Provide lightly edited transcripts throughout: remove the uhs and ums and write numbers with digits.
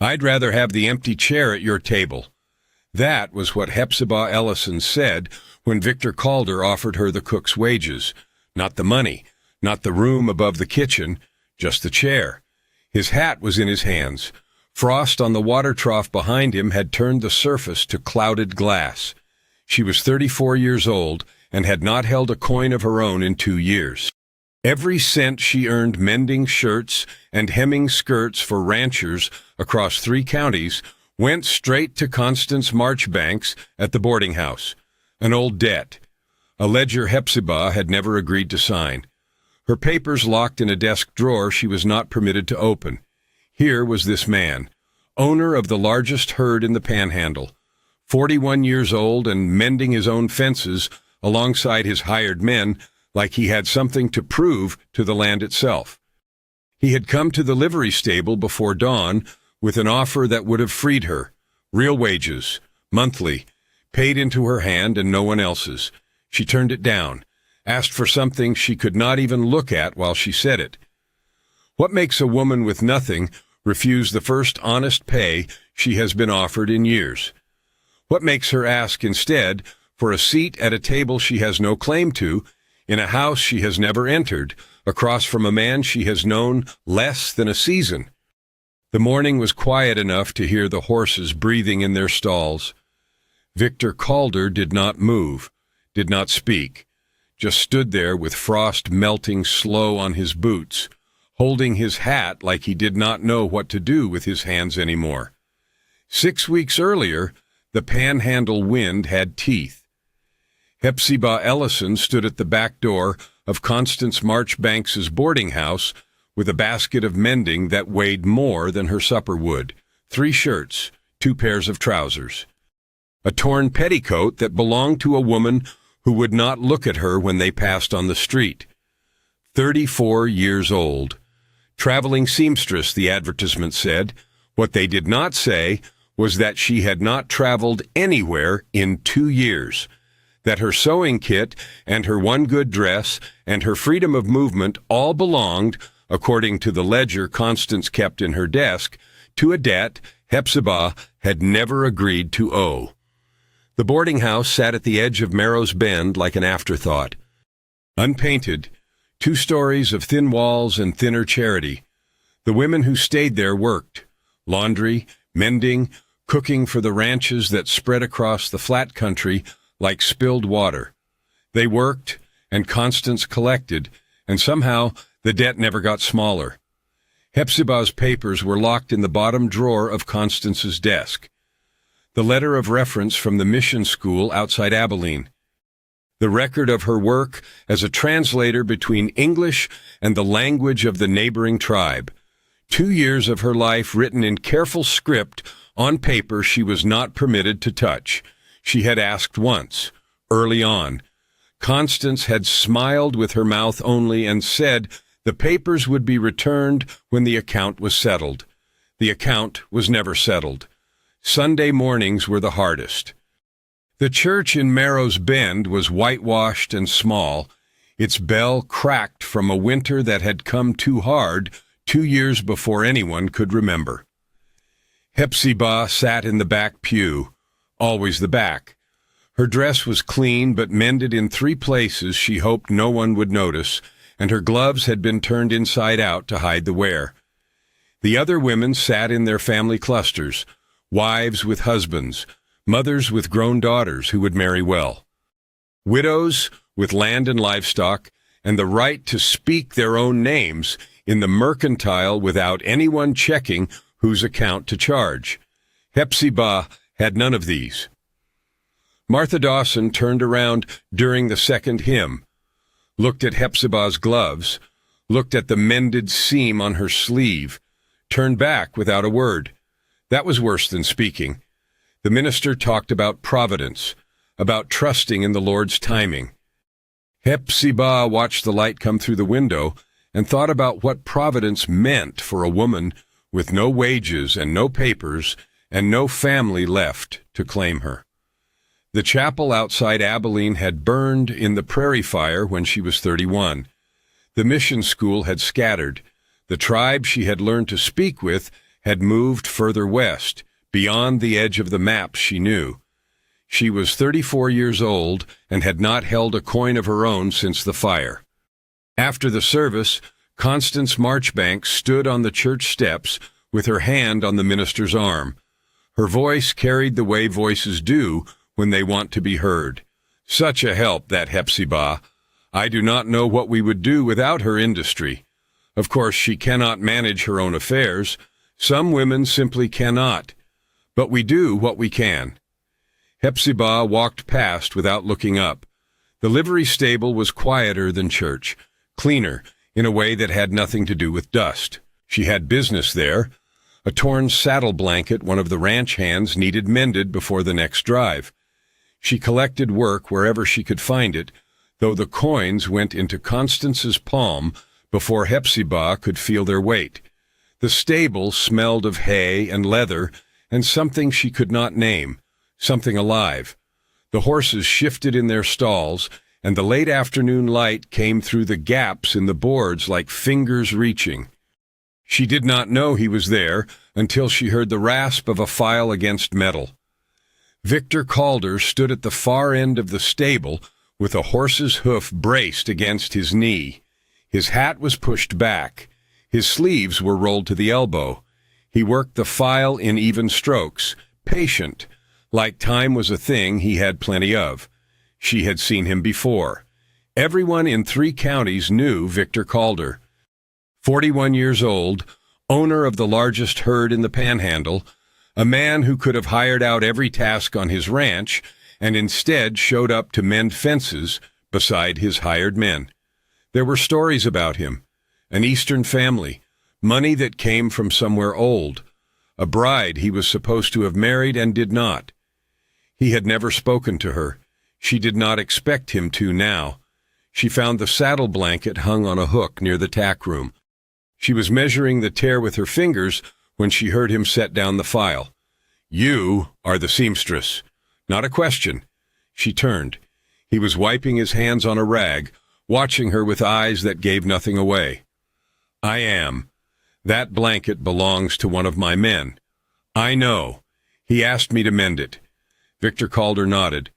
"I'd rather have the empty chair at your table." That was what Hepzibah Ellison said when Victor Calder offered her the cook's wages. Not the money, not the room above the kitchen, just the chair. His hat was in his hands. Frost on the water trough behind him had turned the surface to clouded glass. She was 34 years old and had not held a coin of her own in 2 years. Every cent she earned mending shirts and hemming skirts for ranchers across 3 counties went straight to Constance Marchbanks at the boarding house, an old debt, a ledger Hepzibah had never agreed to sign. Her papers locked in a desk drawer she was not permitted to open. Here was this man, owner of the largest herd in the Panhandle, 41 years old and mending his own fences alongside his hired men like he had something to prove to the land itself. He had come to the livery stable before dawn with an offer that would have freed her, real wages, monthly, paid into her hand and no one else's. She turned it down, asked for something she could not even look at while she said it. What makes a woman with nothing refuse the first honest pay she has been offered in years? What makes her ask instead for a seat at a table she has no claim to, in a house she has never entered, across from a man she has known less than a season? The morning was quiet enough to hear the horses breathing in their stalls. Victor Calder did not move, did not speak, just stood there with frost melting slow on his boots, holding his hat like he did not know what to do with his hands anymore. 6 weeks earlier, the Panhandle wind had teeth. Hepzibah Ellison stood at the back door of Constance Marchbanks's boarding house with a basket of mending that weighed more than her supper would, 3 shirts, 2 pairs of trousers, a torn petticoat that belonged to a woman who would not look at her when they passed on the street. 34 years old. Traveling seamstress, the advertisement said. What they did not say was that she had not traveled anywhere in 2 years, that her sewing kit and her one good dress and her freedom of movement all belonged, according to the ledger Constance kept in her desk, to a debt Hepzibah had never agreed to owe. The boarding house sat at the edge of Marrow's Bend like an afterthought. Unpainted, 2 stories of thin walls and thinner charity. The women who stayed there worked, laundry, mending, cooking for the ranches that spread across the flat country like spilled water. They worked, and Constance collected, and somehow the debt never got smaller. Hepzibah's papers were locked in the bottom drawer of Constance's desk. The letter of reference from the mission school outside Abilene. The record of her work as a translator between English and the language of the neighboring tribe. 2 years of her life written in careful script on paper she was not permitted to touch. She had asked once, early on. Constance had smiled with her mouth only and said the papers would be returned when the account was settled. The account was never settled. Sunday mornings were the hardest. The church in Marrow's Bend was whitewashed and small, its bell cracked from a winter that had come too hard 2 years before anyone could remember. Hepzibah sat in the back pew, always the back. Her dress was clean but mended in 3 places she hoped no one would notice, and her gloves had been turned inside out to hide the wear. The other women sat in their family clusters, wives with husbands, mothers with grown daughters who would marry well, widows with land and livestock, and the right to speak their own names in the mercantile without anyone checking whose account to charge. Hepzibah had none of these. Martha Dawson turned around during the second hymn, looked at Hepzibah's gloves, looked at the mended seam on her sleeve, turned back without a word. That was worse than speaking. The minister talked about providence, about trusting in the Lord's timing. Hepzibah watched the light come through the window and thought about what providence meant for a woman with no wages and no papers and no family left to claim her. The chapel outside Abilene had burned in the prairie fire when she was 31. The mission school had scattered. The tribe she had learned to speak with had moved further west, beyond the edge of the maps she knew. She was 34 years old and had not held a coin of her own since the fire. After the service, Constance Marchbank stood on the church steps with her hand on the minister's arm. Her voice carried the way voices do when they want to be heard. Such a help, that Hepzibah. I do not know what we would do without her industry. Of course, she cannot manage her own affairs. Some women simply cannot. But we do what we can. Hepzibah walked past without looking up. The livery stable was quieter than church, cleaner in a way that had nothing to do with dust. She had business there. A torn saddle blanket one of the ranch hands needed mended before the next drive. She collected work wherever she could find it, though the coins went into Constance's palm before Hepzibah could feel their weight. The stable smelled of hay and leather and something she could not name, something alive. The horses shifted in their stalls, and the late afternoon light came through the gaps in the boards like fingers reaching. She did not know he was there until she heard the rasp of a file against metal. Victor Calder stood at the far end of the stable with a horse's hoof braced against his knee. His hat was pushed back. His sleeves were rolled to the elbow. He worked the file in even strokes, patient, like time was a thing he had plenty of. She had seen him before. Everyone in 3 counties knew Victor Calder. 41 years old, owner of the largest herd in the Panhandle, a man who could have hired out every task on his ranch and instead showed up to mend fences beside his hired men. There were stories about him, an Eastern family, money that came from somewhere old, a bride he was supposed to have married and did not. He had never spoken to her. She did not expect him to now. She found the saddle blanket hung on a hook near the tack room. She was measuring the tear with her fingers when she heard him set down the file. "You are the seamstress." Not a question. She turned. He was wiping his hands on a rag, watching her with eyes that gave nothing away. "I am. That blanket belongs to one of my men. I know. He asked me to mend it." Victor Calder nodded,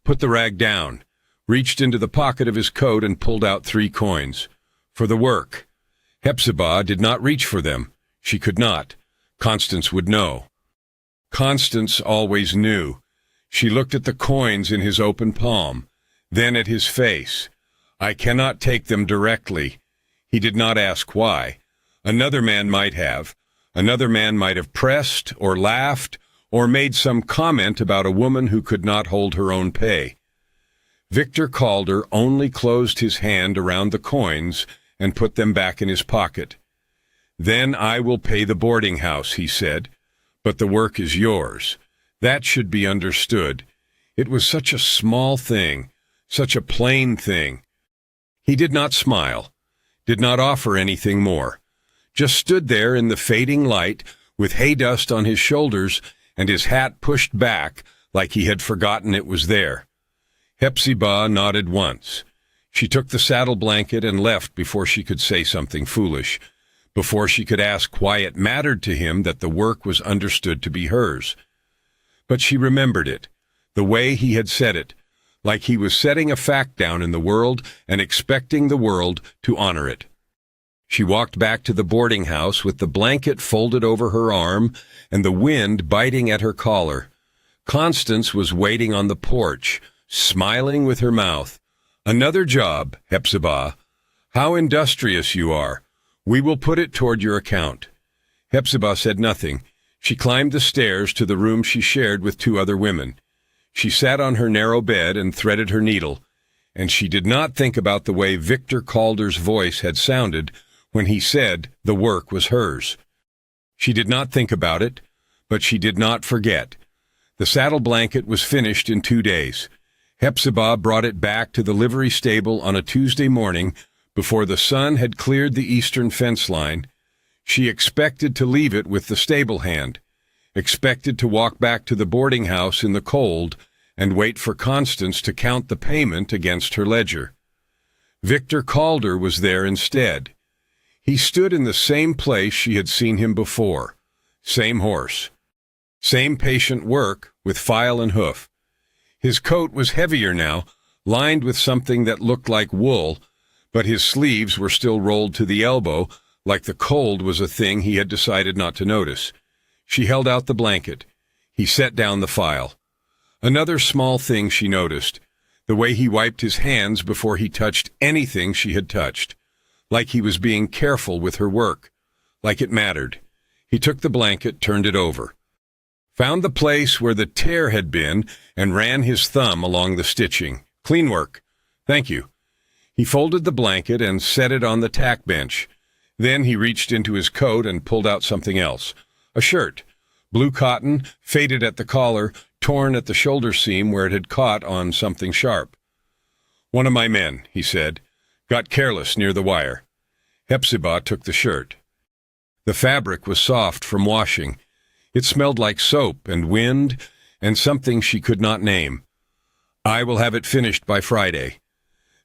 put the rag down, reached into the pocket of his coat and pulled out 3 coins. For the work. Hepzibah did not reach for them. She could not. Constance would know. Constance always knew. She looked at the coins in his open palm, then at his face. "I cannot take them directly." He did not ask why. Another man might have. Another man might have pressed or laughed or made some comment about a woman who could not hold her own pay. Victor Calder only closed his hand around the coins and put them back in his pocket. "Then I will pay the boarding house," he said, "but the work is yours." That should be understood. It was such a small thing, such a plain thing. He did not smile, did not offer anything more, just stood there in the fading light with hay dust on his shoulders and his hat pushed back like he had forgotten it was there. Hepzibah nodded once. She took the saddle blanket and left before she could say something foolish, before she could ask why it mattered to him that the work was understood to be hers. But she remembered it, the way he had said it, like he was setting a fact down in the world and expecting the world to honor it. She walked back to the boarding house with the blanket folded over her arm and the wind biting at her collar. Constance was waiting on the porch, smiling with her mouth. "Another job, Hepzibah. How industrious you are. We will put it toward your account." Hepzibah said nothing. She climbed the stairs to the room she shared with 2 other women. She sat on her narrow bed and threaded her needle, and she did not think about the way Victor Calder's voice had sounded when he said the work was hers. She did not think about it, but she did not forget. The saddle blanket was finished in 2 days. Hepzibah brought it back to the livery stable on a Tuesday morning before the sun had cleared the eastern fence line. She expected to leave it with the stable hand, expected to walk back to the boarding house in the cold and wait for Constance to count the payment against her ledger. Victor Calder was there instead. He stood in the same place she had seen him before, Same horse. Same patient work with file and hoof. His coat was heavier now, lined with something that looked like wool, but his sleeves were still rolled to the elbow, like the cold was a thing he had decided not to notice. She held out the blanket. He set down the file. Another small thing she noticed, the way he wiped his hands before he touched anything she had touched, like he was being careful with her work, like it mattered. He took the blanket, turned it over, found the place where the tear had been, and ran his thumb along the stitching. Clean work. Thank you. He folded the blanket and set it on the tack bench. Then he reached into his coat and pulled out something else. A shirt. Blue cotton, faded at the collar, torn at the shoulder seam where it had caught on something sharp. One of my men, he said, got careless near the wire. Hepzibah took the shirt. The fabric was soft from washing. It smelled like soap and wind and something she could not name. I will have it finished by Friday.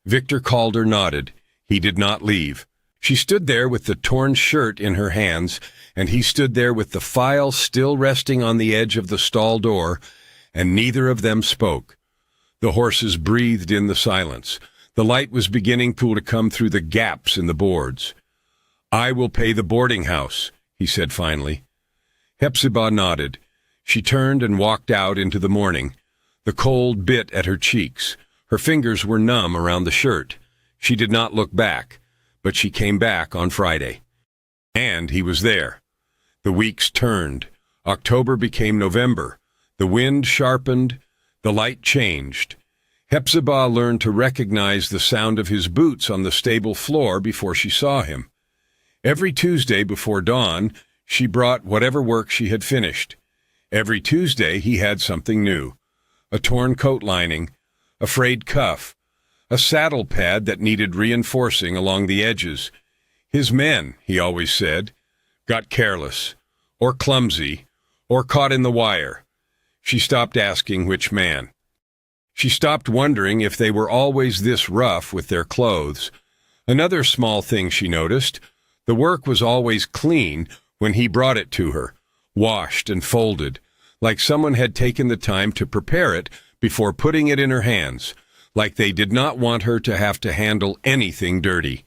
Victor Calder nodded. He did not leave. She stood there with the torn shirt in her hands, and he stood there with the file still resting on the edge of the stall door, and neither of them spoke. The horses breathed in the silence. The light was beginning to come through the gaps in the boards. I will pay the boarding house, he said finally. Hepzibah nodded. She turned and walked out into the morning. The cold bit at her cheeks. Her fingers were numb around the shirt. She did not look back, but she came back on Friday. And he was there. The weeks turned. October became November. The wind sharpened. The light changed. Hepzibah learned to recognize the sound of his boots on the stable floor before she saw him. Every Tuesday before dawn, she brought whatever work she had finished. Every Tuesday he had something new. A torn coat lining, a frayed cuff, a saddle pad that needed reinforcing along the edges. His men, he always said, got careless, or clumsy, or caught in the wire. She stopped asking which man. She stopped wondering if they were always this rough with their clothes. Another small thing she noticed, the work was always clean when he brought it to her, washed and folded, like someone had taken the time to prepare it before putting it in her hands, like they did not want her to have to handle anything dirty.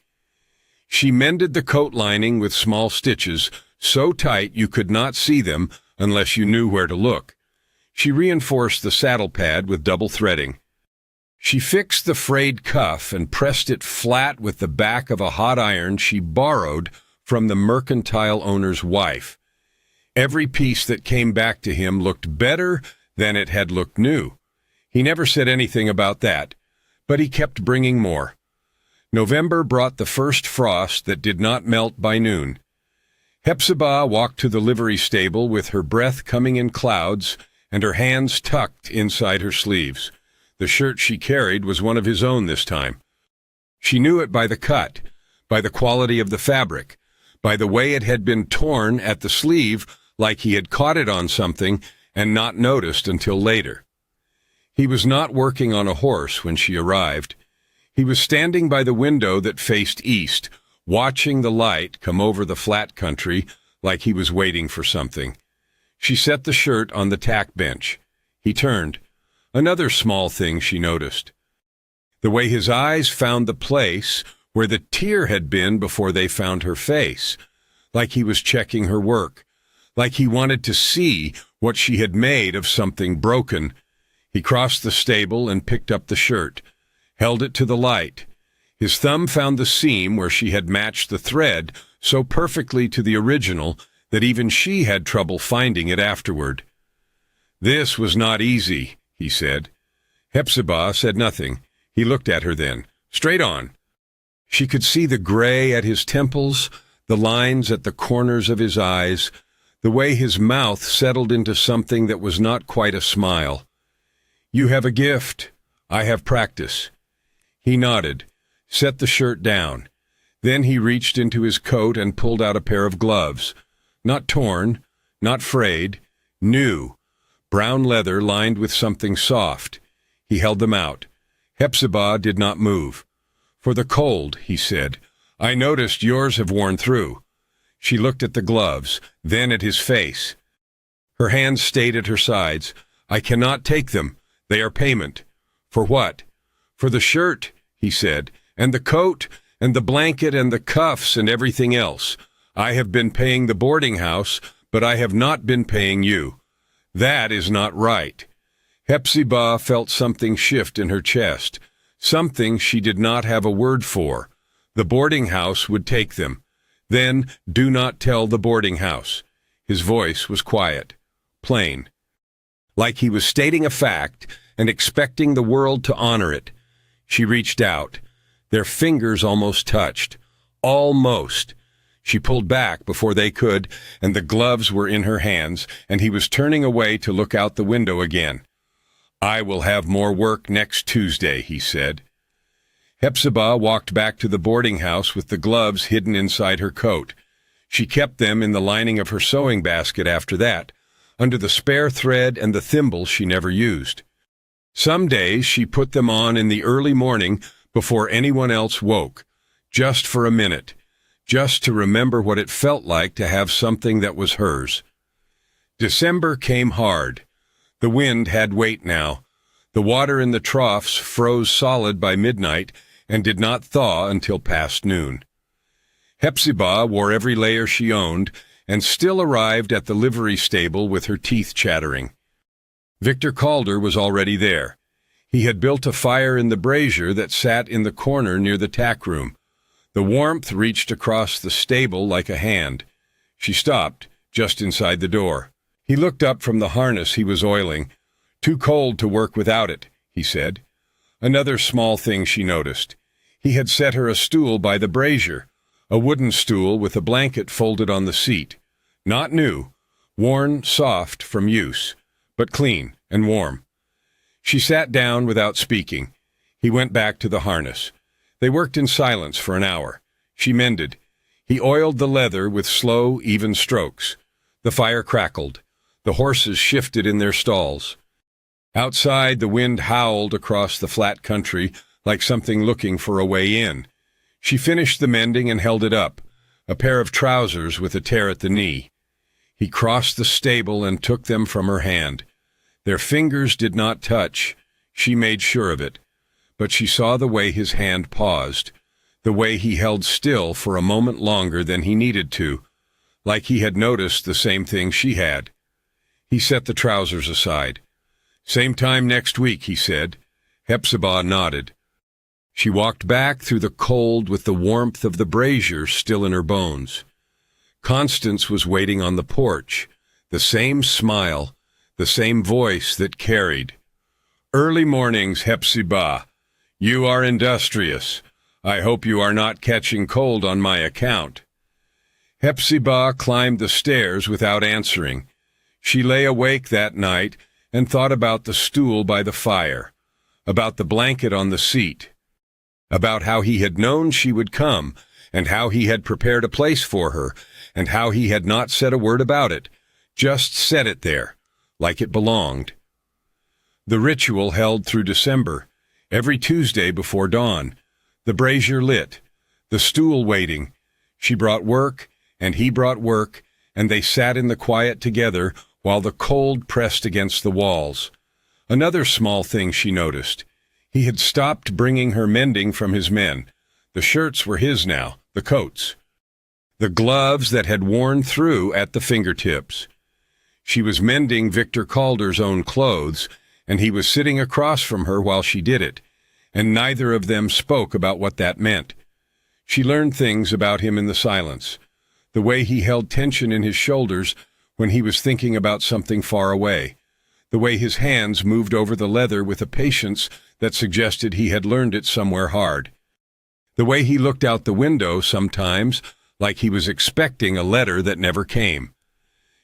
She mended the coat lining with small stitches, so tight you could not see them unless you knew where to look. She reinforced the saddle pad with double threading. She fixed the frayed cuff and pressed it flat with the back of a hot iron she borrowed from the mercantile owner's wife. Every piece that came back to him looked better than it had looked new. He never said anything about that, but he kept bringing more. November brought the first frost that did not melt by noon. Hepzibah walked to the livery stable with her breath coming in clouds and her hands tucked inside her sleeves. The shirt she carried was one of his own this time. She knew it by the cut, by the quality of the fabric, by the way it had been torn at the sleeve like he had caught it on something and not noticed until later. He was not working on a horse when she arrived. He was standing by the window that faced east, watching the light come over the flat country like he was waiting for something. She set the shirt on the tack bench. He turned. Another small thing she noticed. The way his eyes found the place where the tear had been before they found her face, like he was checking her work, like he wanted to see what she had made of something broken. He crossed the stable and picked up the shirt, held it to the light. His thumb found the seam where she had matched the thread so perfectly to the original that even she had trouble finding it afterward. This was not easy, he said. Hepzibah said nothing. He looked at her then, straight on. She could see the gray at his temples, the lines at the corners of his eyes, the way his mouth settled into something that was not quite a smile. You have a gift. I have practice. He nodded, set the shirt down. Then he reached into his coat and pulled out a pair of gloves. Not torn, not frayed, new, brown leather lined with something soft. He held them out. Hepzibah did not move. For the cold, he said. I noticed yours have worn through. She looked at the gloves, then at his face. Her hands stayed at her sides. "I cannot take them. They are payment." "For what?" "For the shirt," he said, "and the coat, and the blanket, and the cuffs, and everything else. I have been paying the boarding house, but I have not been paying you. That is not right." Hepzibah felt something shift in her chest, something she did not have a word for. The boarding house would take them. Then, do not tell the boarding house. His voice was quiet, plain, like he was stating a fact and expecting the world to honor it. She reached out. Their fingers almost touched. Almost. She pulled back before they could, and the gloves were in her hands, and he was turning away to look out the window again. "I will have more work next Tuesday," he said. Hepzibah walked back to the boarding house with the gloves hidden inside her coat. She kept them in the lining of her sewing basket after that, under the spare thread and the thimble she never used. Some days she put them on in the early morning before anyone else woke, just for a minute, just to remember what it felt like to have something that was hers. December came hard. The wind had weight now. The water in the troughs froze solid by midnight and did not thaw until past noon. Hepzibah wore every layer she owned and still arrived at the livery stable with her teeth chattering. Victor Calder was already there. He had built a fire in the brazier that sat in the corner near the tack room. The warmth reached across the stable like a hand. She stopped, just inside the door. He looked up from the harness he was oiling. "Too cold to work without it," he said. Another small thing she noticed. He had set her a stool by the brazier, a wooden stool with a blanket folded on the seat. Not new, worn soft from use, but clean and warm. She sat down without speaking. He went back to the harness. They worked in silence for an hour. She mended. He oiled the leather with slow, even strokes. The fire crackled. The horses shifted in their stalls. Outside, the wind howled across the flat country like something looking for a way in. She finished the mending and held it up, a pair of trousers with a tear at the knee. He crossed the stable and took them from her hand. Their fingers did not touch. She made sure of it. But she saw the way his hand paused, the way he held still for a moment longer than he needed to, like he had noticed the same thing she had. He set the trousers aside. "Same time next week," he said. Hepzibah nodded. She walked back through the cold with the warmth of the brazier still in her bones. Constance was waiting on the porch, the same smile, the same voice that carried. "Early mornings, Hepzibah. You are industrious. I hope you are not catching cold on my account." Hepzibah climbed the stairs without answering. She lay awake that night and thought about the stool by the fire, about the blanket on the seat, about how he had known she would come, and how he had prepared a place for her, and how he had not said a word about it, just set it there, like it belonged. The ritual held through December, every Tuesday before dawn, the brazier lit, the stool waiting. She brought work, and he brought work, and they sat in the quiet together while the cold pressed against the walls. Another small thing she noticed. He had stopped bringing her mending from his men. The shirts were his now, the coats. The gloves that had worn through at the fingertips. She was mending Victor Calder's own clothes, and he was sitting across from her while she did it, and neither of them spoke about what that meant. She learned things about him in the silence, the way he held tension in his shoulders when he was thinking about something far away, the way his hands moved over the leather with a patience that suggested he had learned it somewhere hard, the way he looked out the window sometimes like he was expecting a letter that never came.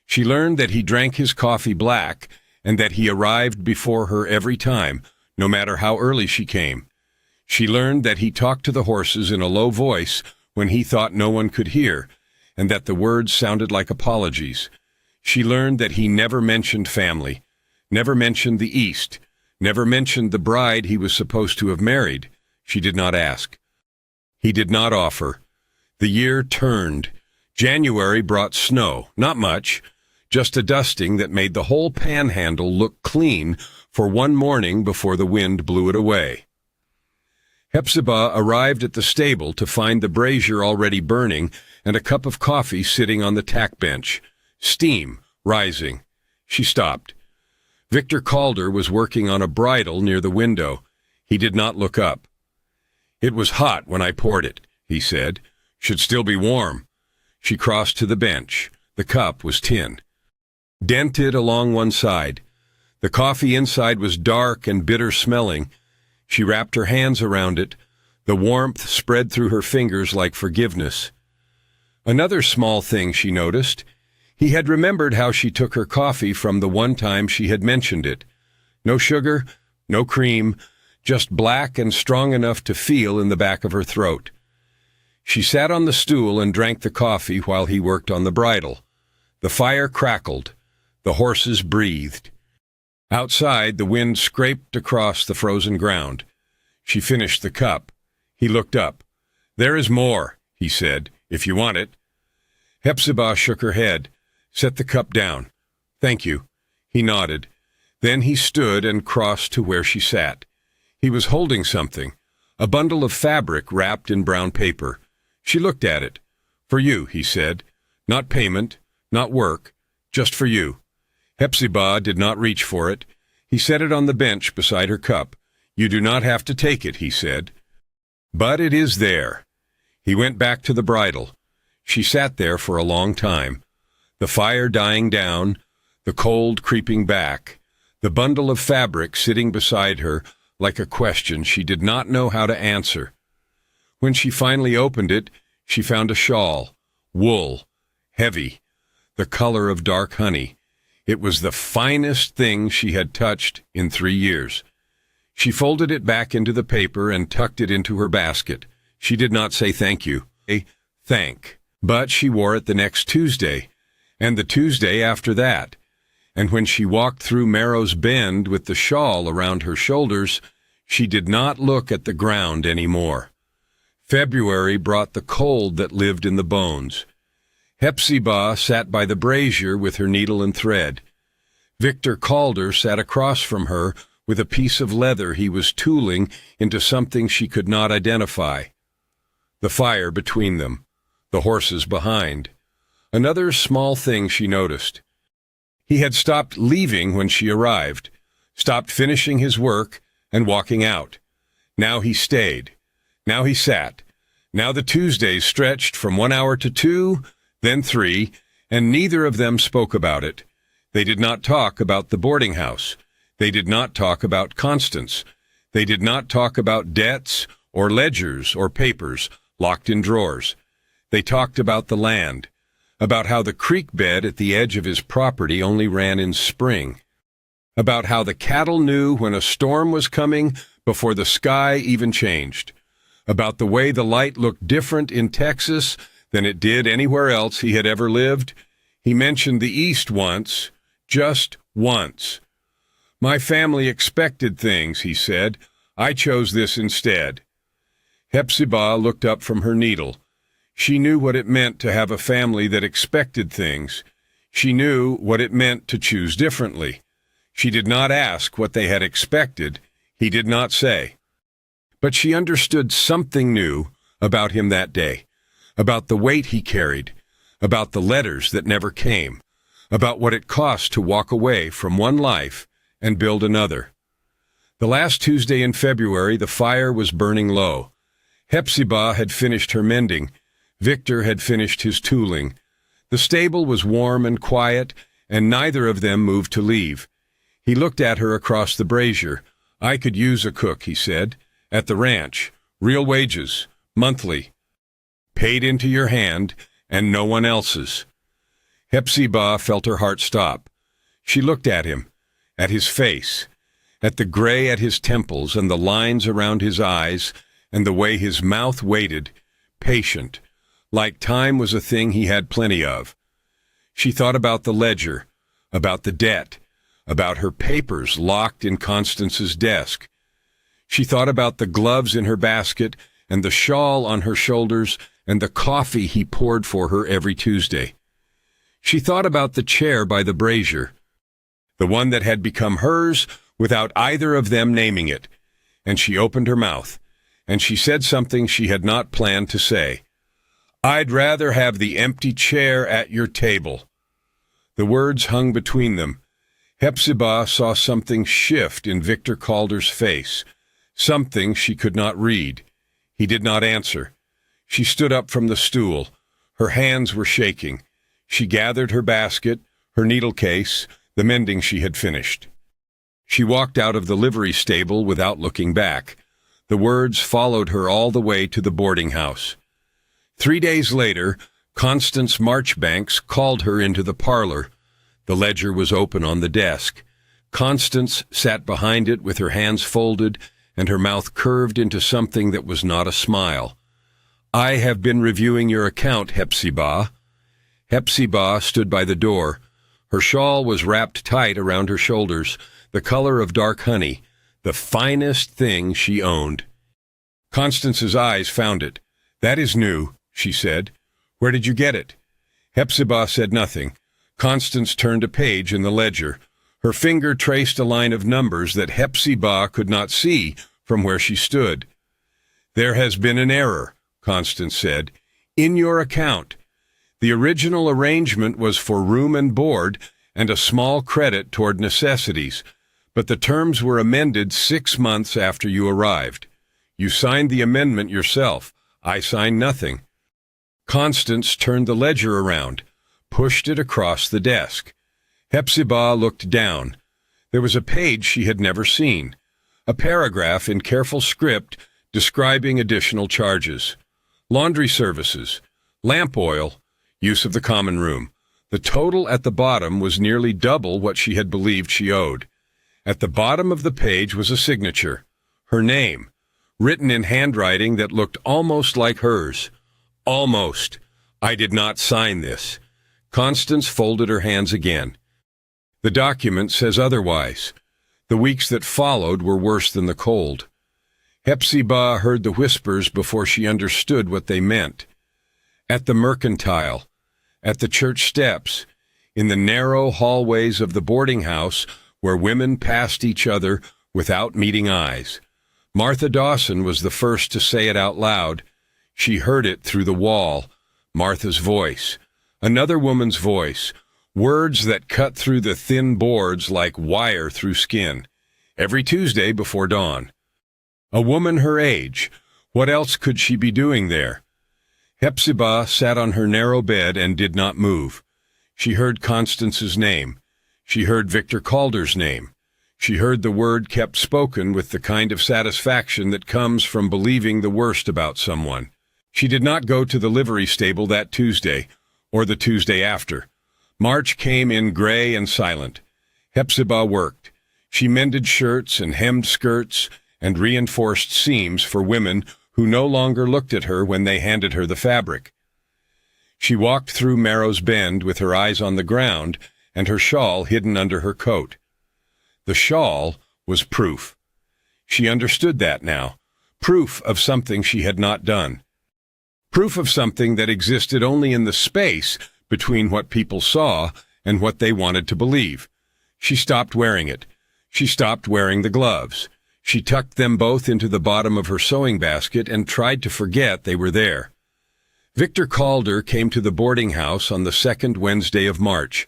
She learned that he drank his coffee black and that he arrived before her every time, no matter how early she came. She learned that he talked to the horses in a low voice when he thought no one could hear, and that the words sounded like apologies. She learned that he never mentioned family, never mentioned the East, never mentioned the bride he was supposed to have married. She did not ask. He did not offer. The year turned, January brought snow, not much, just a dusting that made the whole Panhandle look clean for one morning before the wind blew it away. Hepzibah arrived at the stable to find the brazier already burning and a cup of coffee sitting on the tack bench, steam rising. She stopped. Victor Calder was working on a bridle near the window. He did not look up. "It was hot when I poured it," he said. "Should still be warm." She crossed to the bench. The cup was tin, dented along one side. The coffee inside was dark and bitter-smelling. She wrapped her hands around it. The warmth spread through her fingers like forgiveness. Another small thing she noticed. He had remembered how she took her coffee from the one time she had mentioned it. No sugar, no cream, just black and strong enough to feel in the back of her throat. She sat on the stool and drank the coffee while he worked on the bridle. The fire crackled. The horses breathed. Outside, the wind scraped across the frozen ground. She finished the cup. He looked up. "There is more," he said, "if you want it." Hepzibah shook her head. "Set the cup down." "Thank you." He nodded. Then he stood and crossed to where she sat. He was holding something, a bundle of fabric wrapped in brown paper. She looked at it. "For you," he said. "Not payment, not work, just for you." Hepzibah did not reach for it. He set it on the bench beside her cup. "You do not have to take it," he said. "But it is there." He went back to the bridle. She sat there for a long time, the fire dying down, the cold creeping back, the bundle of fabric sitting beside her like a question she did not know how to answer. When she finally opened it, she found a shawl, wool, heavy, the color of dark honey. It was the finest thing she had touched in 3 years. She folded it back into the paper and tucked it into her basket. She did not say thank you, but she wore it the next Tuesday, and the Tuesday after that. And when she walked through Marrow's Bend with the shawl around her shoulders, she did not look at the ground any more. February brought the cold that lived in the bones. Hepzibah sat by the brazier with her needle and thread. Victor Calder sat across from her with a piece of leather he was tooling into something she could not identify. The fire between them, the horses behind. Another small thing she noticed. He had stopped leaving when she arrived, stopped finishing his work and walking out. Now he stayed. Now he sat. Now the Tuesdays stretched from 1 hour to 2, then 3, and neither of them spoke about it. They did not talk about the boarding house. They did not talk about Constance. They did not talk about debts or ledgers or papers locked in drawers. They talked about the land, about how the creek bed at the edge of his property only ran in spring, about how the cattle knew when a storm was coming before the sky even changed, about the way the light looked different in Texas than it did anywhere else he had ever lived. He mentioned the East once, just once. "My family expected things," he said. "I chose this instead." Hepzibah looked up from her needle. She knew what it meant to have a family that expected things. She knew what it meant to choose differently. She did not ask what they had expected. He did not say. But she understood something new about him that day, about the weight he carried, about the letters that never came, about what it cost to walk away from one life and build another. The last Tuesday in February, the fire was burning low. Hepzibah had finished her mending. Victor had finished his tooling. The stable was warm and quiet, and neither of them moved to leave. He looked at her across the brazier. "I could use a cook," he said. "At the ranch. Real wages. Monthly. Paid into your hand, and no one else's." Hepzibah felt her heart stop. She looked at him, at his face, at the gray at his temples and the lines around his eyes, and the way his mouth waited, patient, like time was a thing he had plenty of. She thought about the ledger, about the debt, about her papers locked in Constance's desk. She thought about the gloves in her basket and the shawl on her shoulders and the coffee he poured for her every Tuesday. She thought about the chair by the brazier, the one that had become hers without either of them naming it, and she opened her mouth, and she said something she had not planned to say. "I'd rather have the empty chair at your table." The words hung between them. Hepzibah saw something shift in Victor Calder's face, something she could not read. He did not answer. She stood up from the stool. Her hands were shaking. She gathered her basket, her needle case, the mending she had finished. She walked out of the livery stable without looking back. The words followed her all the way to the boarding house. 3 days later, Constance Marchbanks called her into the parlor. The ledger was open on the desk. Constance sat behind it with her hands folded and her mouth curved into something that was not a smile. "I have been reviewing your account, Hepzibah." Hepzibah stood by the door. Her shawl was wrapped tight around her shoulders, the color of dark honey, the finest thing she owned. Constance's eyes found it. "That is new," she said. "Where did you get it?" Hepzibah said nothing. Constance turned a page in the ledger. Her finger traced a line of numbers that Hepzibah could not see from where she stood. "There has been an error," Constance said, "in your account. The original arrangement was for room and board and a small credit toward necessities, but the terms were amended 6 months after you arrived. You signed the amendment yourself. I signed nothing." Constance turned the ledger around, pushed it across the desk. Hepzibah looked down. There was a page she had never seen, a paragraph in careful script describing additional charges. Laundry services, lamp oil, use of the common room. The total at the bottom was nearly double what she had believed she owed. At the bottom of the page was a signature, her name, written in handwriting that looked almost like hers. Almost. "I did not sign this." Constance folded her hands again. "The document says otherwise." The weeks that followed were worse than the cold. Hepzibah heard the whispers before she understood what they meant. At the mercantile, at the church steps, in the narrow hallways of the boarding house where women passed each other without meeting eyes. Martha Dawson was the first to say it out loud. She heard it through the wall, Martha's voice, another woman's voice, words that cut through the thin boards like wire through skin. Every Tuesday before dawn. A woman her age, what else could she be doing there? Hepzibah sat on her narrow bed and did not move. She heard Constance's name. She heard Victor Calder's name. She heard the word kept spoken with the kind of satisfaction that comes from believing the worst about someone. She did not go to the livery stable that Tuesday, or the Tuesday after. March came in gray and silent. Hepzibah worked. She mended shirts and hemmed skirts and reinforced seams for women who no longer looked at her when they handed her the fabric. She walked through Marrow's Bend with her eyes on the ground and her shawl hidden under her coat. The shawl was proof. She understood that now. Proof of something she had not done. Proof of something that existed only in the space between what people saw and what they wanted to believe. She stopped wearing it. She stopped wearing the gloves. She tucked them both into the bottom of her sewing basket and tried to forget they were there. Victor Calder came to the boarding house on the 2nd Wednesday of March.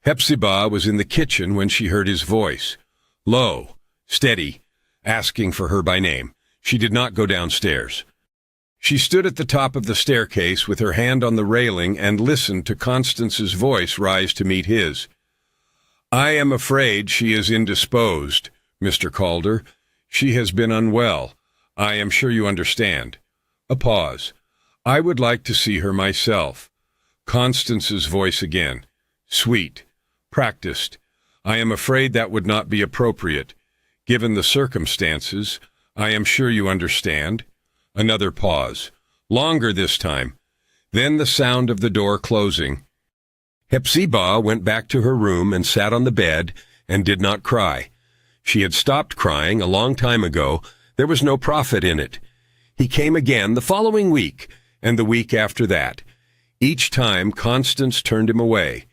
Hepzibah was in the kitchen when she heard his voice, low, steady, asking for her by name. She did not go downstairs. She stood at the top of the staircase with her hand on the railing and listened to Constance's voice rise to meet his. "I am afraid she is indisposed, Mr. Calder. She has been unwell. I am sure you understand." A pause. "I would like to see her myself." Constance's voice again. Sweet. Practiced. "I am afraid that would not be appropriate. Given the circumstances, I am sure you understand." Another pause. Longer this time. Then the sound of the door closing. Hepzibah went back to her room and sat on the bed and did not cry. She had stopped crying a long time ago. There was no profit in it. He came again the following week, and the week after that. Each time Constance turned him away.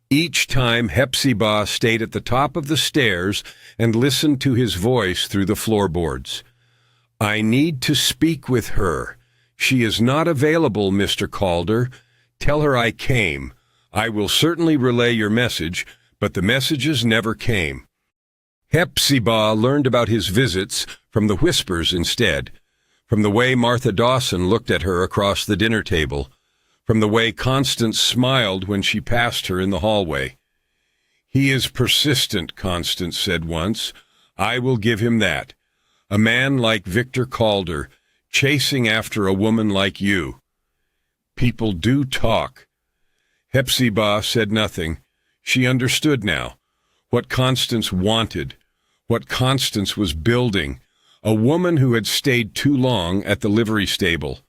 Each time Hepzibah stayed at the top of the stairs and listened to his voice through the floorboards. "I need to speak with her. She is not available, Mr. Calder. Tell her I came. I will certainly relay your message, but the messages never came." Hepzibah learned about his visits from the whispers instead, from the way Martha Dawson looked at her across the dinner table, from the way Constance smiled when she passed her in the hallway. "He is persistent," Constance said once. "I will give him that. A man like Victor Calder, chasing after a woman like you." "People do talk." Hepzibah said nothing. She understood now what Constance wanted, what Constance was building, a woman who had stayed too long at the livery stable,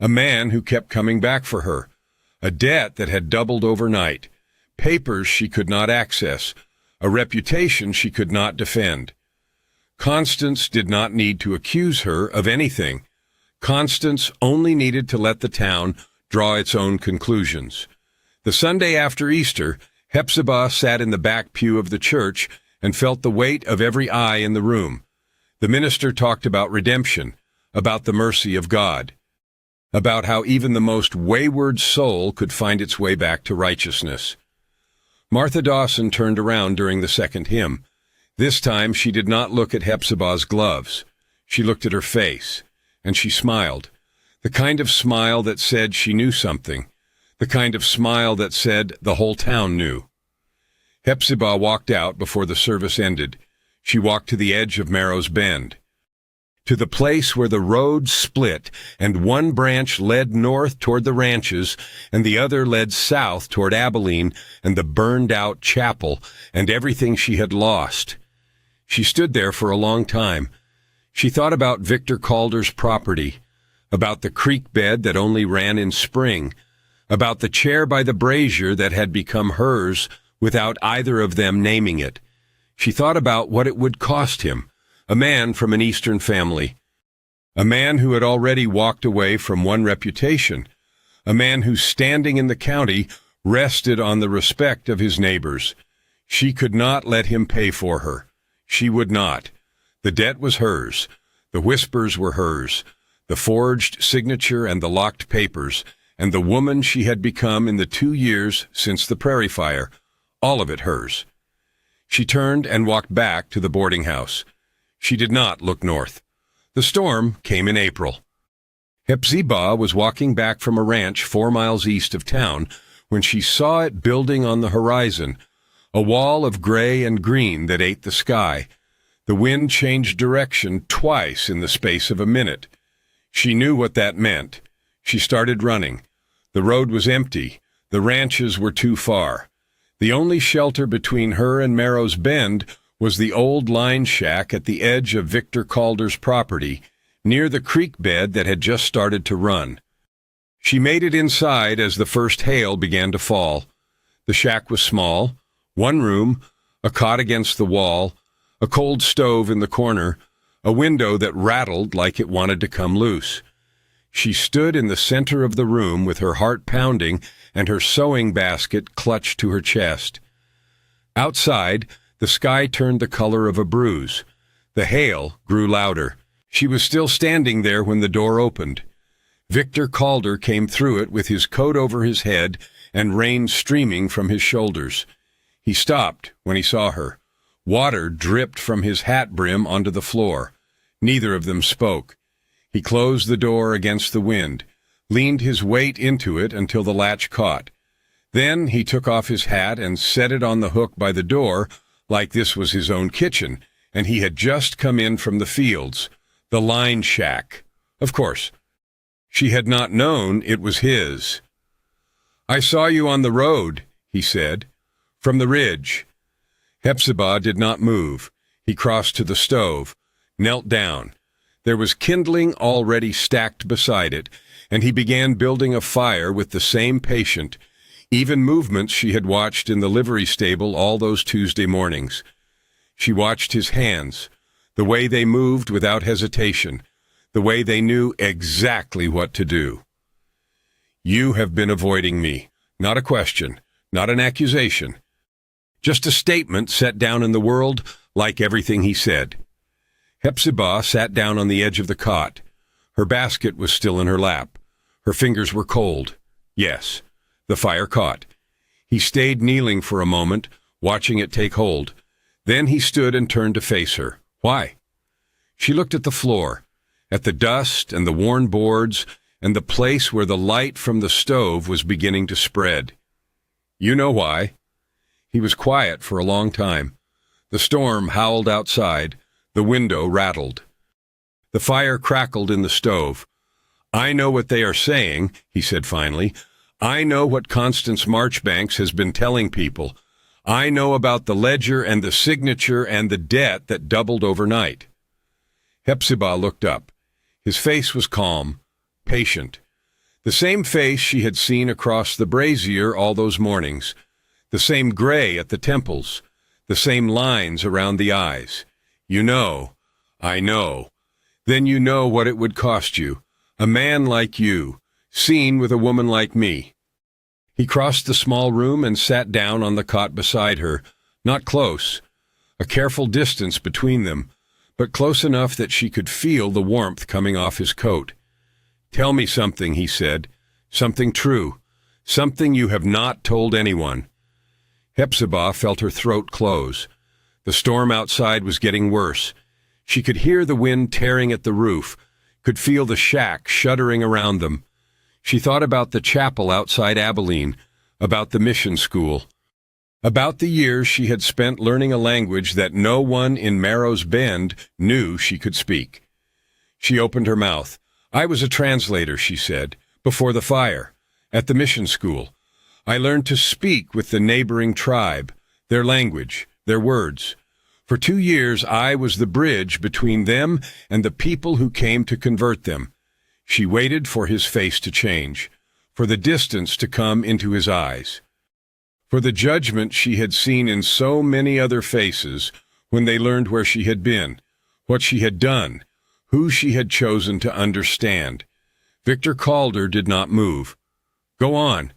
a man who kept coming back for her, a debt that had doubled overnight, papers she could not access, a reputation she could not defend. Constance did not need to accuse her of anything. Constance only needed to let the town draw its own conclusions. The Sunday after Easter, Hepzibah sat in the back pew of the church and felt the weight of every eye in the room. The minister talked about redemption, about the mercy of God, about how even the most wayward soul could find its way back to righteousness. Martha Dawson turned around during the second hymn. This time she did not look at Hepzibah's gloves. She looked at her face, and she smiled, the kind of smile that said she knew something, the kind of smile that said the whole town knew. Hepzibah walked out before the service ended. She walked to the edge of Marrow's Bend, to the place where the road split and one branch led north toward the ranches and the other led south toward Abilene and the burned-out chapel and everything she had lost. She stood there for a long time. She thought about Victor Calder's property, about the creek bed that only ran in spring, about the chair by the brazier that had become hers without either of them naming it. She thought about what it would cost him, a man from an Eastern family, a man who had already walked away from one reputation, a man whose standing in the county rested on the respect of his neighbors. She could not let him pay for her. She would not. The debt was hers. The whispers were hers. The forged signature and the locked papers, and the woman she had become in the 2 years since the prairie fire, all of it hers. She turned and walked back to the boarding house. She did not look north. The storm came in April. Hepzibah was walking back from a ranch 4 miles east of town when she saw it building on the horizon, a wall of gray and green that ate the sky. The wind changed direction twice in the space of a minute. She knew what that meant. She started running. The road was empty. The ranches were too far. The only shelter between her and Marrow's Bend was the old line shack at the edge of Victor Calder's property, near the creek bed that had just started to run. She made it inside as the first hail began to fall. The shack was small, 1 room, a cot against the wall, a cold stove in the corner, a window that rattled like it wanted to come loose. She stood in the center of the room with her heart pounding and her sewing basket clutched to her chest. Outside, the sky turned the color of a bruise. The hail grew louder. She was still standing there when the door opened. Victor Calder came through it with his coat over his head and rain streaming from his shoulders. He stopped when he saw her. Water dripped from his hat brim onto the floor. Neither of them spoke. He closed the door against the wind, leaned his weight into it until the latch caught. Then he took off his hat and set it on the hook by the door like this was his own kitchen, and he had just come in from the fields, the line shack. Of course, she had not known it was his. "I saw you on the road," he said, "from the ridge." Hepzibah did not move. He crossed to the stove, knelt down. There was kindling already stacked beside it, and he began building a fire with the same patient, even movements she had watched in the livery stable all those Tuesday mornings. She watched his hands, the way they moved without hesitation, the way they knew exactly what to do. You have been avoiding me. Not a question, not an accusation. Just a statement set down in the world like everything he said. Hepzibah sat down on the edge of the cot. Her basket was still in her lap. Her fingers were cold. Yes, the fire caught. He stayed kneeling for a moment, watching it take hold. Then he stood and turned to face her. Why? She looked at the floor, at the dust and the worn boards, and the place where the light from the stove was beginning to spread. You know why. He was quiet for a long time. The storm howled outside. The window rattled. The fire crackled in the stove. I know what they are saying, he said finally. I know what Constance Marchbanks has been telling people. I know about the ledger and the signature and the debt that doubled overnight. Hepzibah looked up. His face was calm, patient. The same face she had seen across the brazier all those mornings. The same gray at the temples. The same lines around the eyes. You know. I know. Then you know what it would cost you. A man like you, seen with a woman like me. He crossed the small room and sat down on the cot beside her, not close, a careful distance between them, but close enough that she could feel the warmth coming off his coat. Tell me something, he said, something true, something you have not told anyone. Hepzibah felt her throat close. The storm outside was getting worse. She could hear the wind tearing at the roof, could feel the shack shuddering around them. She thought about the chapel outside Abilene, about the mission school, about the years she had spent learning a language that no one in Marrow's Bend knew she could speak. She opened her mouth. I was a translator, she said, before the fire, at the mission school. I learned to speak with the neighboring tribe, their language, their words. For 2 years I was the bridge between them and the people who came to convert them. She waited for his face to change, for the distance to come into his eyes, for the judgment she had seen in so many other faces when they learned where she had been, what she had done, who she had chosen to understand. Victor Calder did not move. Go on.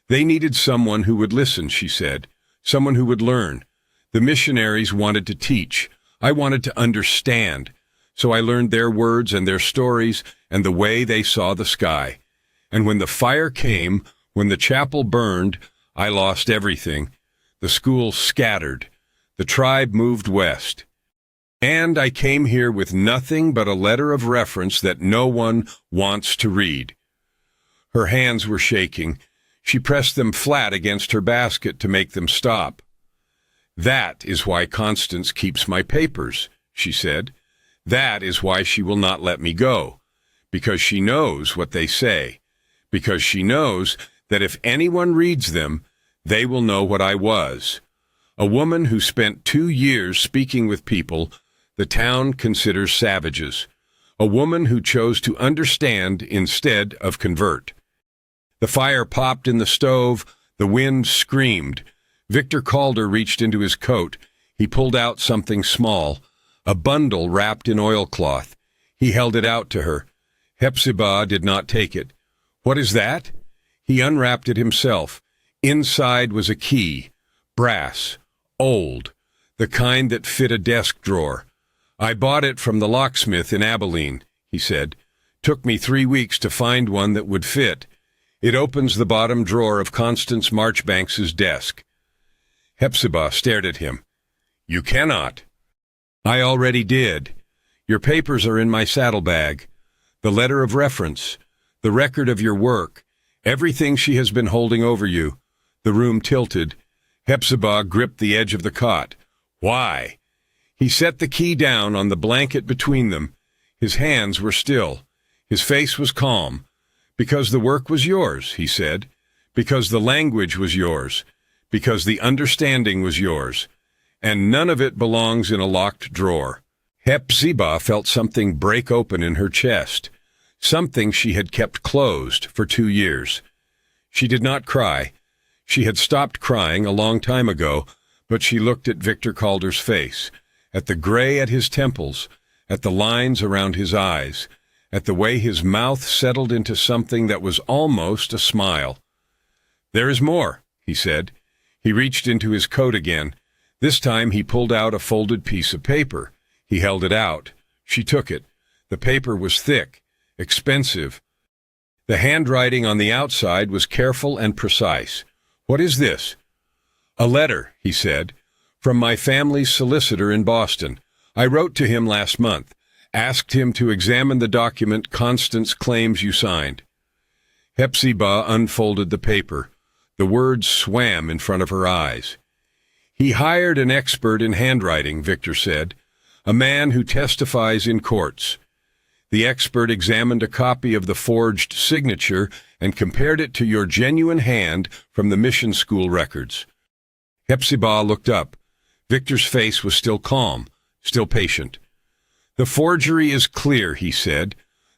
They needed someone who would listen, she said, someone who would learn. The missionaries wanted to teach. I wanted to understand. So I learned their words and their stories and the way they saw the sky. And when the fire came, when the chapel burned, I lost everything. The school scattered. The tribe moved west. And I came here with nothing but a letter of reference that no one wants to read. Her hands were shaking. She pressed them flat against her basket to make them stop. That is why Constance keeps my papers, she said. That is why she will not let me go, because she knows what they say, because she knows that if anyone reads them, they will know what I was. A woman who spent 2 years speaking with people the town considers savages. A woman who chose to understand instead of convert. The fire popped in the stove. The wind screamed. Victor Calder reached into his coat. He pulled out something small, a bundle wrapped in oilcloth. He held it out to her. Hepzibah did not take it. What is that? He unwrapped it himself. Inside was a key, brass, old, the kind that fit a desk drawer. I bought it from the locksmith in Abilene, he said. Took me 3 weeks to find one that would fit. It opens the bottom drawer of Constance Marchbanks's desk. Hepzibah stared at him. You cannot. I already did. Your papers are in my saddlebag. The letter of reference, the record of your work, everything she has been holding over you. The room tilted. Hepzibah gripped the edge of the cot. Why? He set the key down on the blanket between them. His hands were still. His face was calm. Because the work was yours, he said. Because the language was yours. Because the understanding was yours. And none of it belongs in a locked drawer. Hepzibah felt something break open in her chest. Something she had kept closed for 2 years. She did not cry. She had stopped crying a long time ago, but she looked at Victor Calder's face, at the gray at his temples, at the lines around his eyes, at the way his mouth settled into something that was almost a smile. "There is more," he said. He reached into his coat again. This time he pulled out a folded piece of paper. He held it out. She took it. The paper was thick, expensive. The handwriting on the outside was careful and precise. "What is this?" "A letter," he said, "from my family's solicitor in Boston. I wrote to him last month, asked him to examine the document Constance claims you signed." Hepzibah unfolded the paper. The words swam in front of her eyes. "He hired an expert in handwriting," Victor said, "a man who testifies in courts. The expert examined a copy of the forged signature and compared it to your genuine hand from the mission school records." Hepzibah looked up. Victor's face was still calm, still patient. "The forgery is clear," he said.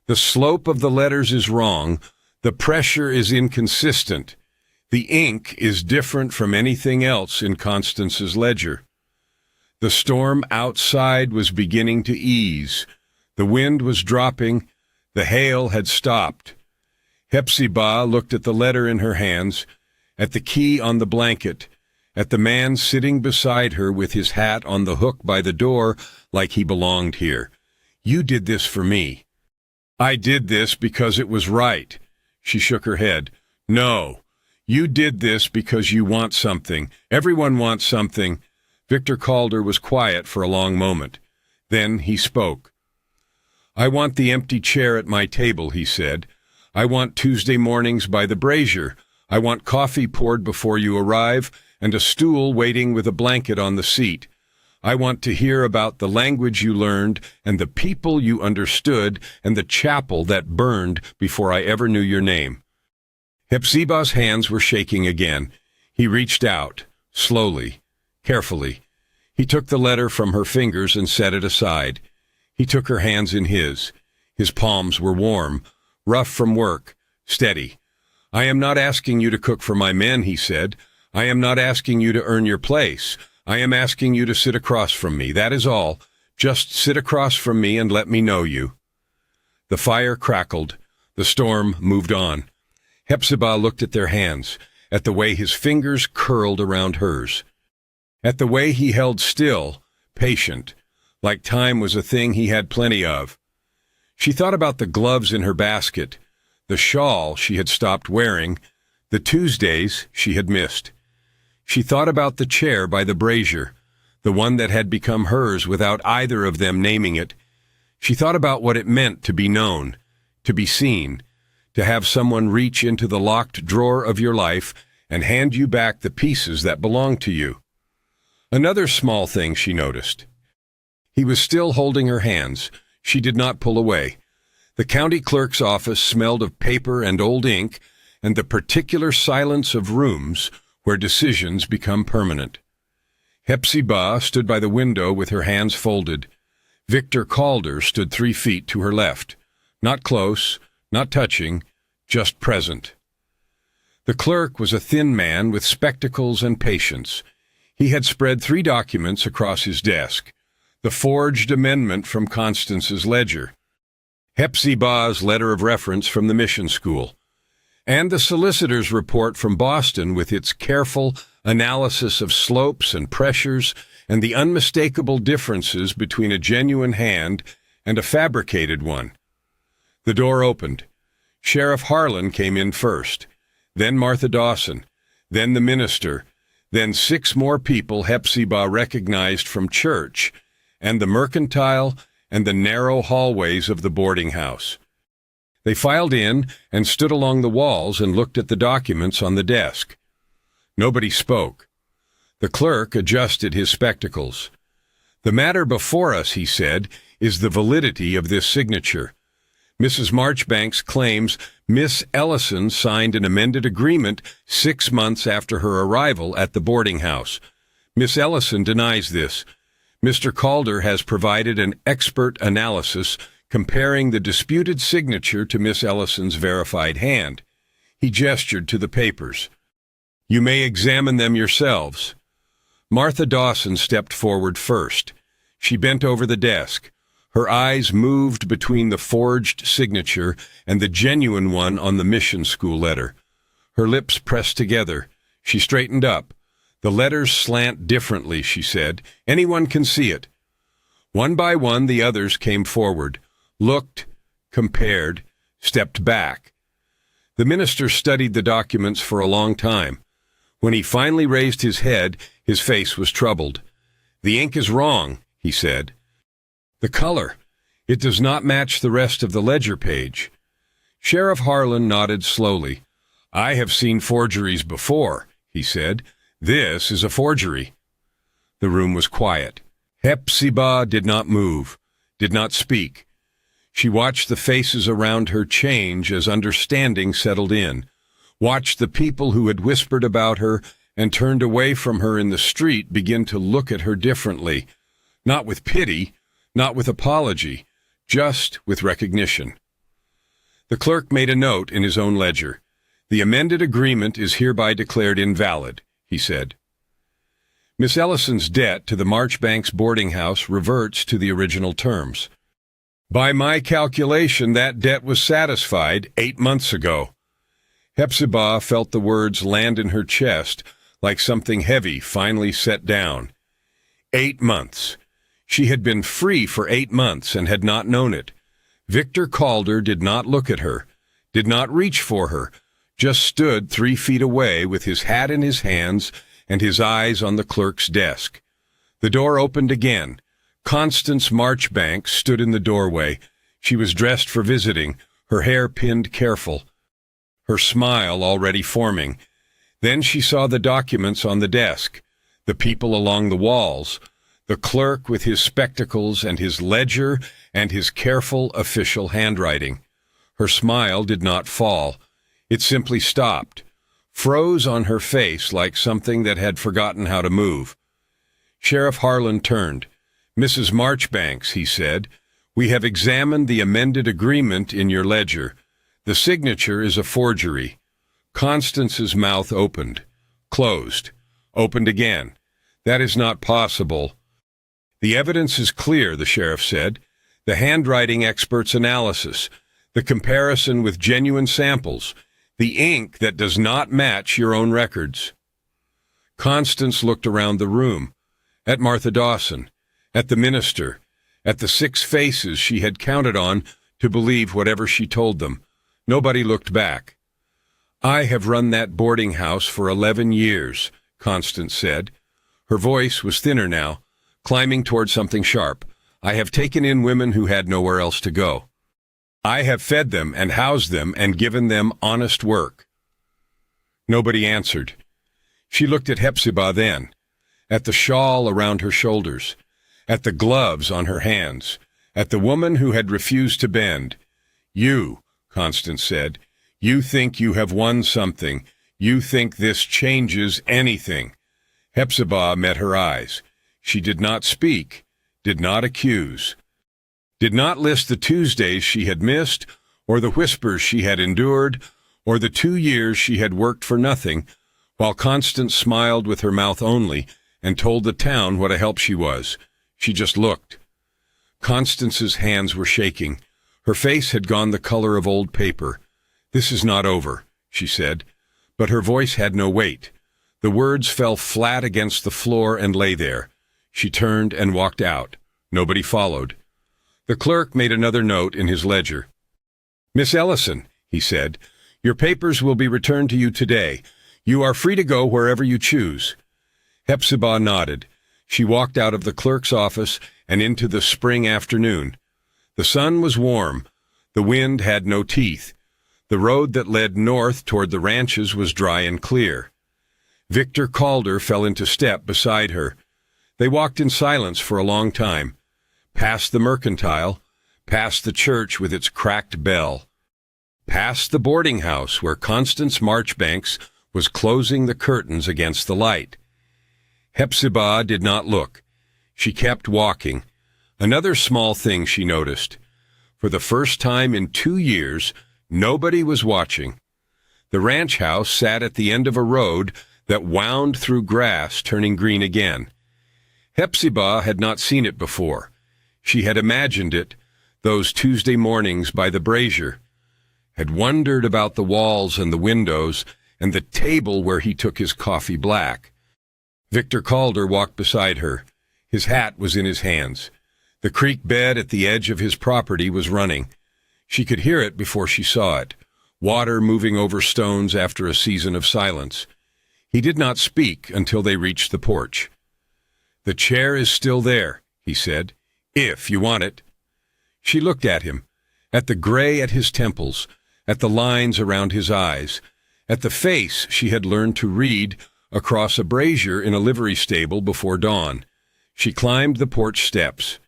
"The slope of the letters is wrong. The pressure is inconsistent. The ink is different from anything else in Constance's ledger." The storm outside was beginning to ease. The wind was dropping. The hail had stopped. Hepzibah looked at the letter in her hands, at the key on the blanket, at the man sitting beside her with his hat on the hook by the door like he belonged here. "You did this for me." "I did this because it was right." She shook her head. "No. You did this because you want something. Everyone wants something." Victor Calder was quiet for a long moment. Then he spoke. "I want the empty chair at my table," he said. "I want Tuesday mornings by the brazier. I want coffee poured before you arrive, and a stool waiting with a blanket on the seat. I want to hear about the language you learned, and the people you understood, and the chapel that burned before I ever knew your name." Hepzibah's hands were shaking again. He reached out, slowly, carefully. He took the letter from her fingers and set it aside. He took her hands in his. His palms were warm, rough from work, steady. "I am not asking you to cook for my men," he said. "I am not asking you to earn your place. I am asking you to sit across from me. That is all. Just sit across from me and let me know you." The fire crackled. The storm moved on. Hepzibah looked at their hands, at the way his fingers curled around hers, at the way he held still, patient, like time was a thing he had plenty of. She thought about the gloves in her basket, the shawl she had stopped wearing, the Tuesdays she had missed. She thought about the chair by the brazier, the one that had become hers without either of them naming it. She thought about what it meant to be known, to be seen, to have someone reach into the locked drawer of your life and hand you back the pieces that belonged to you. Another small thing she noticed. He was still holding her hands. She did not pull away. The county clerk's office smelled of paper and old ink and the particular silence of rooms where decisions become permanent. Hepzibah stood by the window with her hands folded. Victor Calder stood 3 feet to her left, not close, not touching, just present. The clerk was a thin man with spectacles and patience. He had spread 3 documents across his desk. The forged amendment from Constance's ledger, Hepzibah's letter of reference from the mission school, and the solicitor's report from Boston with its careful analysis of slopes and pressures and the unmistakable differences between a genuine hand and a fabricated one. The door opened. Sheriff Harlan came in first, then Martha Dawson, then the minister, then 6 more people Hepzibah recognized from church and the mercantile and the narrow hallways of the boarding house. They filed in and stood along the walls and looked at the documents on the desk. Nobody spoke. The clerk adjusted his spectacles. "The matter before us," he said, "is the validity of this signature. Mrs. Marchbanks claims Miss Ellison signed an amended agreement 6 months after her arrival at the boarding house. Miss Ellison denies this. Mr. Calder has provided an expert analysis comparing the disputed signature to Miss Ellison's verified hand." He gestured to the papers. "You may examine them yourselves." Martha Dawson stepped forward first. She bent over the desk. Her eyes moved between the forged signature and the genuine one on the mission school letter. Her lips pressed together. She straightened up. "The letters slant differently," she said. "Anyone can see it." One by one, the others came forward, looked, compared, stepped back. The minister studied the documents for a long time. When he finally raised his head, his face was troubled. "The ink is wrong," he said. "The color. It does not match the rest of the ledger page." Sheriff Harlan nodded slowly. "I have seen forgeries before," he said. "This is a forgery." The room was quiet. Hepzibah did not move, did not speak. She watched the faces around her change as understanding settled in, watched the people who had whispered about her and turned away from her in the street begin to look at her differently, not with pity, not with apology, just with recognition. The clerk made a note in his own ledger. "The amended agreement is hereby declared invalid," he said. Miss Ellison's debt to the Marchbanks boarding house reverts to the original terms. "By my calculation, that debt was satisfied 8 months ago." Hepzibah felt the words land in her chest like something heavy finally set down. 8 months. She had been free for 8 months and had not known it. Victor Calder did not look at her, did not reach for her, just stood 3 feet away with his hat in his hands and his eyes on the clerk's desk. The door opened again. Constance Marchbanks stood in the doorway. She was dressed for visiting, her hair pinned careful, her smile already forming. Then she saw the documents on the desk, the people along the walls, the clerk with his spectacles and his ledger and his careful official handwriting. Her smile did not fall. It simply stopped, froze on her face like something that had forgotten how to move. Sheriff Harlan turned. "Mrs. Marchbanks," he said, "we have examined the amended agreement in your ledger. The signature is a forgery." Constance's mouth opened, closed, opened again. "That is not possible." "The evidence is clear," the sheriff said. "The handwriting expert's analysis, the comparison with genuine samples, the ink that does not match your own records." Constance looked around the room, at Martha Dawson, at the minister, at the 6 faces she had counted on to believe whatever she told them. Nobody looked back. "I have run that boarding house for 11 years, Constance said. Her voice was thinner now, climbing toward something sharp. "I have taken in women who had nowhere else to go. I have fed them and housed them and given them honest work." Nobody answered. She looked at Hepzibah then, at the shawl around her shoulders, at the gloves on her hands, at the woman who had refused to bend. "You," Constance said, "you think you have won something. You think this changes anything." Hepzibah met her eyes. She did not speak, did not accuse, did not list the Tuesdays she had missed, or the whispers she had endured, or the 2 years she had worked for nothing, while Constance smiled with her mouth only and told the town what a help she was. She just looked. Constance's hands were shaking. Her face had gone the color of old paper. "This is not over," she said, but her voice had no weight. The words fell flat against the floor and lay there. She turned and walked out. Nobody followed. The clerk made another note in his ledger. "Miss Ellison," he said, "your papers will be returned to you today. You are free to go wherever you choose." Hepzibah nodded. She walked out of the clerk's office and into the spring afternoon. The sun was warm. The wind had no teeth. The road that led north toward the ranches was dry and clear. Victor Calder fell into step beside her. They walked in silence for a long time, past the mercantile, past the church with its cracked bell, past the boarding house where Constance Marchbanks was closing the curtains against the light. Hepzibah did not look. She kept walking. Another small thing she noticed. For the first time in 2 years, nobody was watching. The ranch house sat at the end of a road that wound through grass, turning green again. Hepzibah had not seen it before. She had imagined it, those Tuesday mornings by the brazier, had wondered about the walls and the windows and the table where he took his coffee black. Victor Calder walked beside her. His hat was in his hands. The creek bed at the edge of his property was running. She could hear it before she saw it, water moving over stones after a season of silence. He did not speak until they reached the porch. "The chair is still there," he said, "if you want it." She looked at him, at the gray at his temples, at the lines around his eyes, at the face she had learned to read across a brazier in a livery stable before dawn. She climbed the porch steps.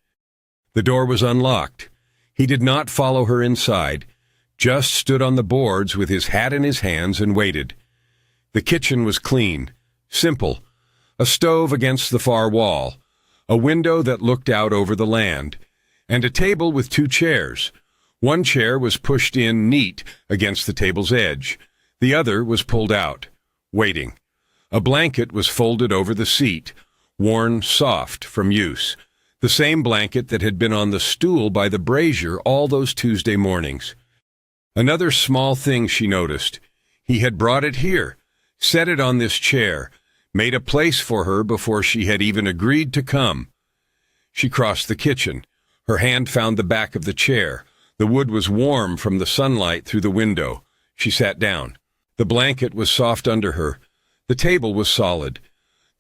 The door was unlocked. He did not follow her inside, just stood on the boards with his hat in his hands and waited. The kitchen was clean, simple, a stove against the far wall, a window that looked out over the land, and a table with 2 chairs. One chair was pushed in neat against the table's edge. The other was pulled out, waiting. A blanket was folded over the seat, worn soft from use, the same blanket that had been on the stool by the brazier all those Tuesday mornings. Another small thing she noticed. He had brought it here, set it on this chair, made a place for her before she had even agreed to come. She crossed the kitchen. Her hand found the back of the chair. The wood was warm from the sunlight through the window. She sat down. The blanket was soft under her. The table was solid.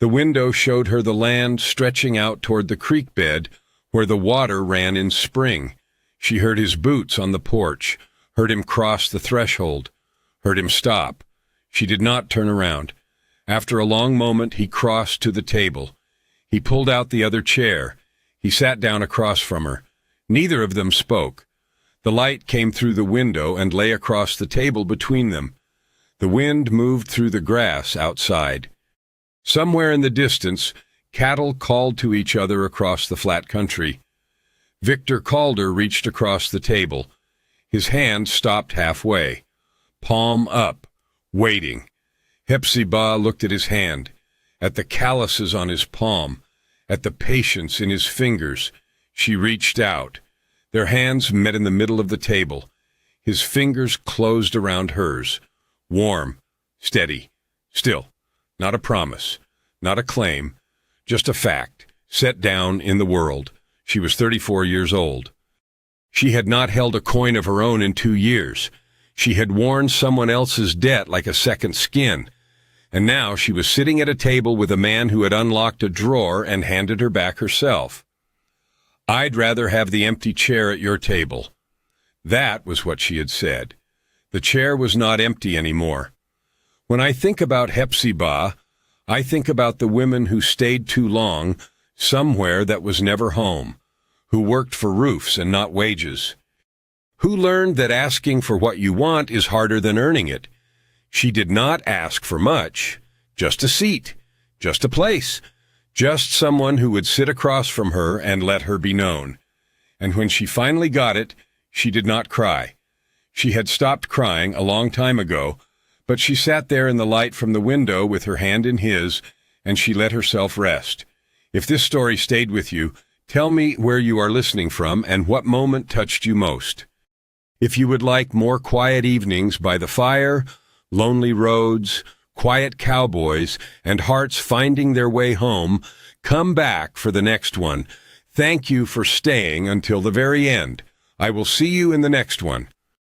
The window showed her the land stretching out toward the creek bed where the water ran in spring. She heard his boots on the porch, heard him cross the threshold, heard him stop. She did not turn around. After a long moment, he crossed to the table. He pulled out the other chair. He sat down across from her. Neither of them spoke. The light came through the window and lay across the table between them. The wind moved through the grass outside. Somewhere in the distance, cattle called to each other across the flat country. Victor Calder reached across the table. His hand stopped halfway, palm up, waiting. Hepzibah looked at his hand, at the calluses on his palm, at the patience in his fingers. She reached out. Their hands met in the middle of the table. His fingers closed around hers, warm, steady, still. Not a promise, not a claim, just a fact, set down in the world. She was 34 years old. She had not held a coin of her own in 2 years. She had worn someone else's debt like a second skin. And now she was sitting at a table with a man who had unlocked a drawer and handed her back herself. "I'd rather have the empty chair at your table." That was what she had said. The chair was not empty anymore. When I think about Hepzibah, I think about the women who stayed too long somewhere that was never home, who worked for roofs and not wages, who learned that asking for what you want is harder than earning it. She did not ask for much, just a seat, just a place, just someone who would sit across from her and let her be known. And when she finally got it, she did not cry. She had stopped crying a long time ago, but she sat there in the light from the window with her hand in his, and she let herself rest. If this story stayed with you, tell me where you are listening from and what moment touched you most. If you would like more quiet evenings by the fire, lonely roads, quiet cowboys, and hearts finding their way home, come back for the next one. Thank you for staying until the very end. I will see you in the next one.